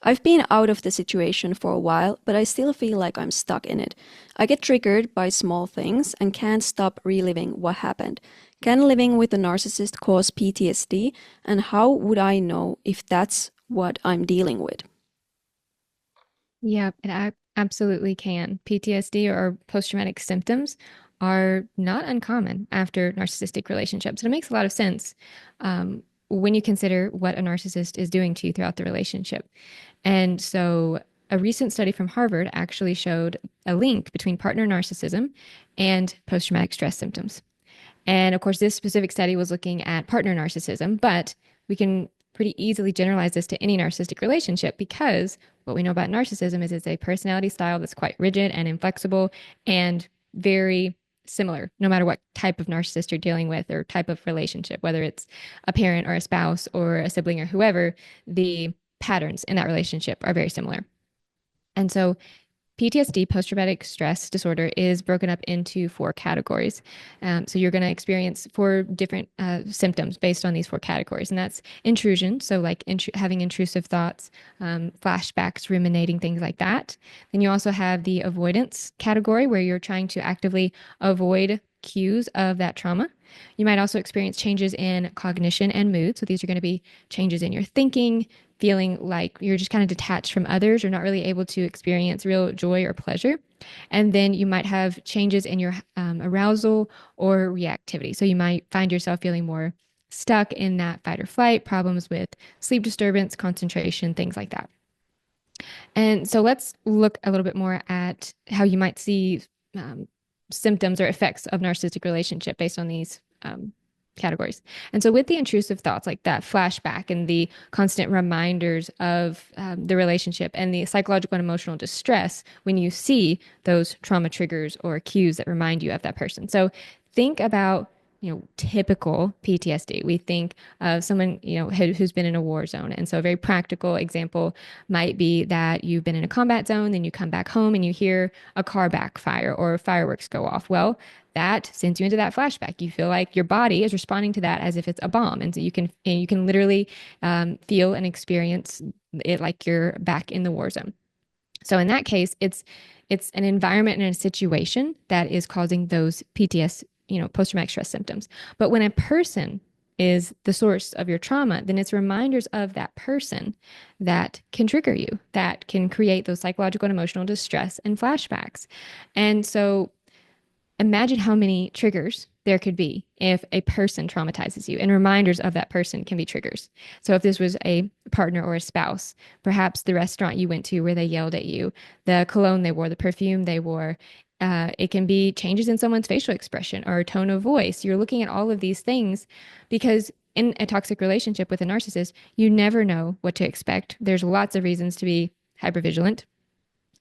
I've been out of the situation for a while, but I still feel like I'm stuck in it. I get triggered by small things and can't stop reliving what happened. Can living with a narcissist cause PTSD? And how would I know if that's what I'm dealing with? Yeah, absolutely can. PTSD or post-traumatic symptoms are not uncommon after narcissistic relationships. And it makes a lot of sense when you consider what a narcissist is doing to you throughout the relationship. And so a recent study from Harvard actually showed a link between partner narcissism and post-traumatic stress symptoms. And of course, this specific study was looking at partner narcissism, but we can pretty easily generalize this to any narcissistic relationship because what we know about narcissism is it's a personality style that's quite rigid and inflexible and very similar, no matter what type of narcissist you're dealing with or type of relationship, whether it's a parent or a spouse or a sibling or whoever, the patterns in that relationship are very similar. And so PTSD, post traumatic stress disorder, is broken up into four categories. So you're going to experience four different symptoms based on these four categories. And that's intrusion. So, like having intrusive thoughts, flashbacks, ruminating, things like that. Then you also have the avoidance category where you're trying to actively avoid cues of that trauma. You might also experience changes in cognition and mood. So these are going to be changes in your thinking, feeling like you're just kind of detached from others. You're not really able to experience real joy or pleasure. And then you might have changes in your arousal or reactivity. So you might find yourself feeling more stuck in that fight or flight, problems with sleep disturbance, concentration, things like that. And so let's look a little bit more at how you might see um, symptoms or effects of narcissistic relationship based on these categories. And so with the intrusive thoughts like that flashback and the constant reminders of the relationship and the psychological and emotional distress when you see those trauma triggers or cues that remind you of that person. So think about typical PTSD. We think of someone, who's been in a war zone. And so a very practical example might be that you've been in a combat zone, then you come back home and you hear a car backfire or fireworks go off. Well, that sends you into that flashback. You feel like your body is responding to that as if it's a bomb. And so you can literally feel and experience it like you're back in the war zone. So in that case, it's an environment and a situation that is causing those PTS, post-traumatic stress symptoms. But when a person is the source of your trauma, then it's reminders of that person that can trigger you, that can create those psychological and emotional distress and flashbacks. And so imagine how many triggers there could be if a person traumatizes you, and reminders of that person can be triggers. So if this was a partner or a spouse, perhaps the restaurant you went to where they yelled at you, the cologne they wore, the perfume they wore. It can be changes in someone's facial expression or tone of voice. You're looking at all of these things because in a toxic relationship with a narcissist, you never know what to expect. There's lots of reasons to be hypervigilant.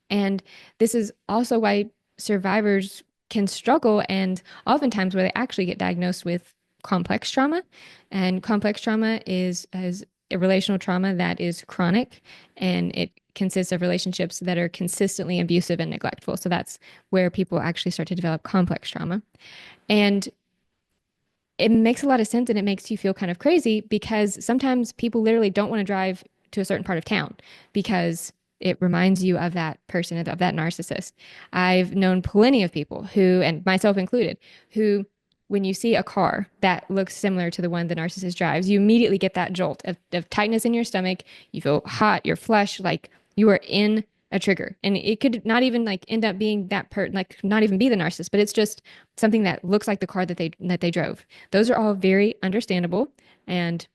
And this is also why survivors can struggle and oftentimes where they actually get diagnosed with complex trauma. And complex trauma is a relational trauma that is chronic and it consists of relationships that are consistently abusive and neglectful. So that's where people actually start to develop complex trauma. And it makes a lot of sense and it makes you feel kind of crazy because sometimes people literally don't want to drive to a certain part of town because it reminds you of that person, of that narcissist. I've known plenty of people who, and myself included, who, when you see a car that looks similar to the one the narcissist drives, you immediately get that jolt of tightness in your stomach. You feel hot, you're flushed, like you are in a trigger. And it could not even like end up being that like not even be the narcissist, but it's just something that looks like the car that they drove. Those are all very understandable and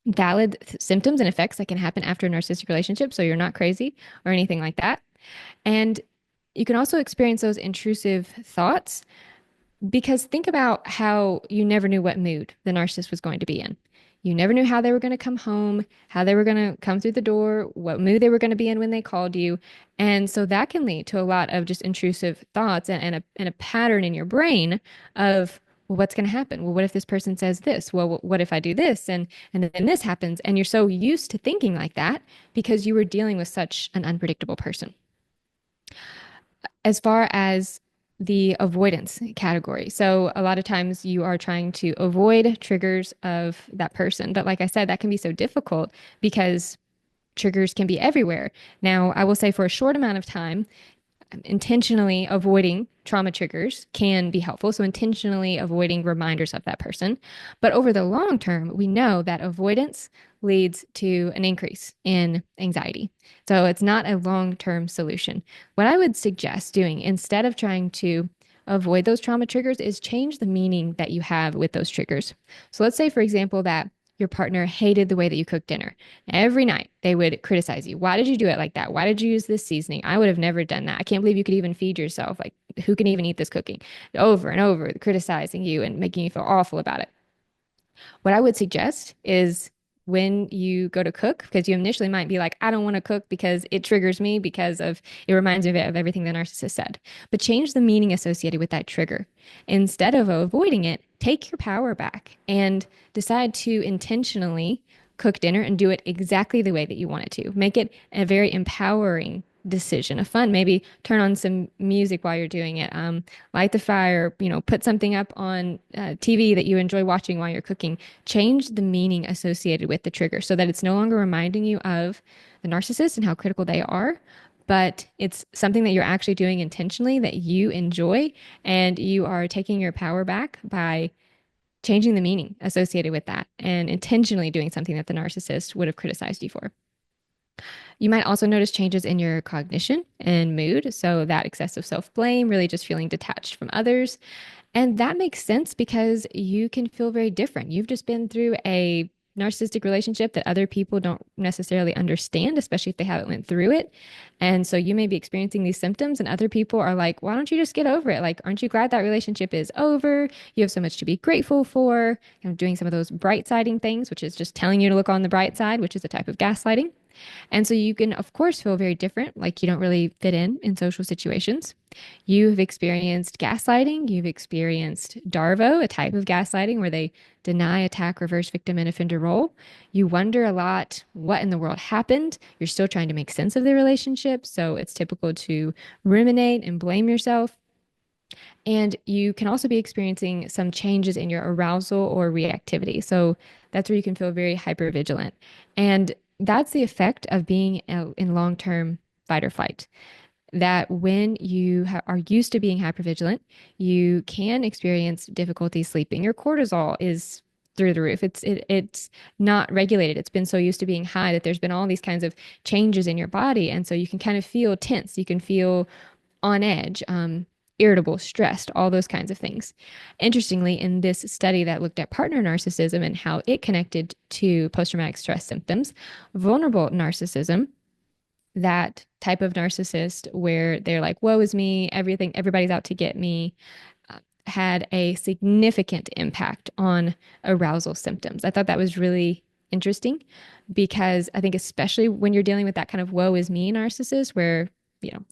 valid symptoms and effects that can happen after a narcissistic relationship. So you're not crazy or anything like that. And you can also experience those intrusive thoughts because think about how you never knew what mood the narcissist was going to be in. You never knew how they were going to come home, how they were going to come through the door, what mood they were going to be in when they called you. And so that can lead to a lot of just intrusive thoughts and a pattern in your brain of, well, what's going to happen? Well, what if this person says this? Well, what if I do this? And then this happens. And you're so used to thinking like that because you were dealing with such an unpredictable person. As far as the avoidance category. So a lot of times you are trying to avoid triggers of that person. But like I said, that can be so difficult because triggers can be everywhere. Now, I will say for a short amount of time, intentionally avoiding trauma triggers can be helpful. So, intentionally avoiding reminders of that person. But over the long term, we know that avoidance leads to an increase in anxiety. So, it's not a long term solution. What I would suggest doing instead of trying to avoid those trauma triggers is change the meaning that you have with those triggers. So, let's say, for example, that your partner hated the way that you cooked dinner. Every night they would criticize you. Why did you do it like that? Why did you use this seasoning? I would have never done that. I can't believe you could even feed yourself. Like, who can even eat this cooking? Over and over, criticizing you and making you feel awful about it. What I would suggest is when you go to cook, because you initially might be like, I don't want to cook because it triggers me because of it reminds me of everything the narcissist said. But change the meaning associated with that trigger. Instead of avoiding it, take your power back and decide to intentionally cook dinner and do it exactly the way that you want it to. Make it a very empowering decision, a fun, maybe turn on some music while you're doing it, light the fire, put something up on TV that you enjoy watching while you're cooking. Change the meaning associated with the trigger so that it's no longer reminding you of the narcissist and how critical they are, but it's something that you're actually doing intentionally that you enjoy, and you are taking your power back by changing the meaning associated with that and intentionally doing something that the narcissist would have criticized you for. You might also notice changes in your cognition and mood. So, that excessive self blame, really just feeling detached from others. And that makes sense because you can feel very different. You've just been through a narcissistic relationship that other people don't necessarily understand, especially if they haven't went through it. And so you may be experiencing these symptoms and other people are like, why don't you just get over it? Like, aren't you glad that relationship is over? You have so much to be grateful for. Doing some of those bright siding things, which is just telling you to look on the bright side, which is a type of gaslighting. And so you can, of course, feel very different, like you don't really fit in social situations. You've experienced gaslighting. You've experienced DARVO, a type of gaslighting where they deny, attack, reverse victim, and offender role. You wonder a lot what in the world happened. You're still trying to make sense of the relationship. So it's typical to ruminate and blame yourself. And you can also be experiencing some changes in your arousal or reactivity. So that's where you can feel very hypervigilant. And that's the effect of being in long term fight or flight. That when you are used to being hypervigilant, you can experience difficulty sleeping. Your cortisol is through the roof. It's not regulated. It's been so used to being high that there's been all these kinds of changes in your body, and so you can kind of feel tense. You can feel on edge, irritable, stressed, all those kinds of things. Interestingly, in this study that looked at partner narcissism and how it connected to post traumatic stress symptoms, vulnerable narcissism, that type of narcissist where they're like, woe is me, everything, everybody's out to get me, had a significant impact on arousal symptoms. I thought that was really interesting because I think, especially when you're dealing with that kind of woe is me narcissist where, you know,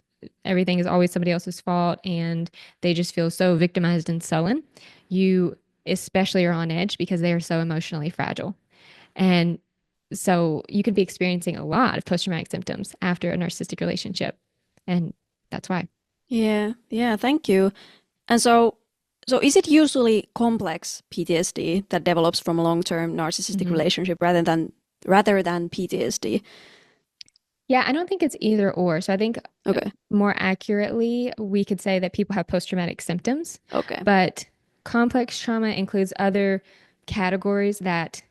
everything is always somebody else's fault and they just feel so victimized and sullen, you especially are on edge because they are so emotionally fragile. And so you could be experiencing a lot of post traumatic symptoms after a narcissistic relationship. And that's why. Yeah, yeah, thank you. And so is it usually complex PTSD that develops from a long-term narcissistic Mhm. relationship rather than PTSD? Yeah, I don't think it's either or. So I think Okay, more accurately, we could say that people have post traumatic symptoms, okay, but complex trauma includes other categories that,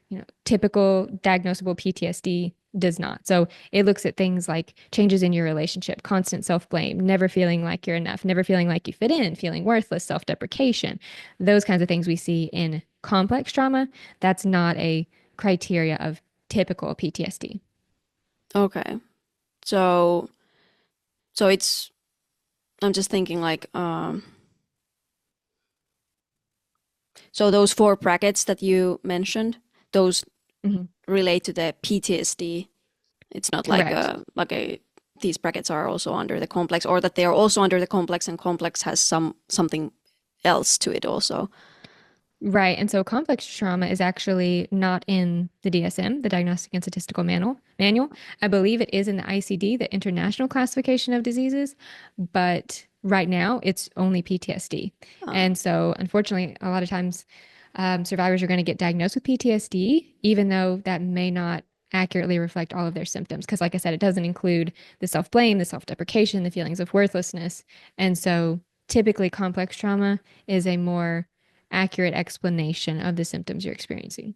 typical diagnosable PTSD does not. So it looks at things like changes in your relationship, constant self blame, never feeling like you're enough, never feeling like you fit in, feeling worthless, self deprecation, those kinds of things we see in complex trauma. That's not a criteria of typical PTSD. okay. So so it's I'm just thinking like so those four brackets that you mentioned, those Mhm. relate to the PTSD. It's not like Correct. these brackets are also under the complex, or that they are also under the complex, and complex has something else to it also. Right. And so complex trauma is actually not in the DSM, the Diagnostic and Statistical Manual. I believe it is in the ICD, the International Classification of Diseases, but right now it's only PTSD. Uh, And so, unfortunately, a lot of times survivors are going to get diagnosed with PTSD, even though that may not accurately reflect all of their symptoms. Because, like I said, it doesn't include the self blame, the self deprecation, the feelings of worthlessness. And so typically, complex trauma is a more accurate explanation of the symptoms you're experiencing.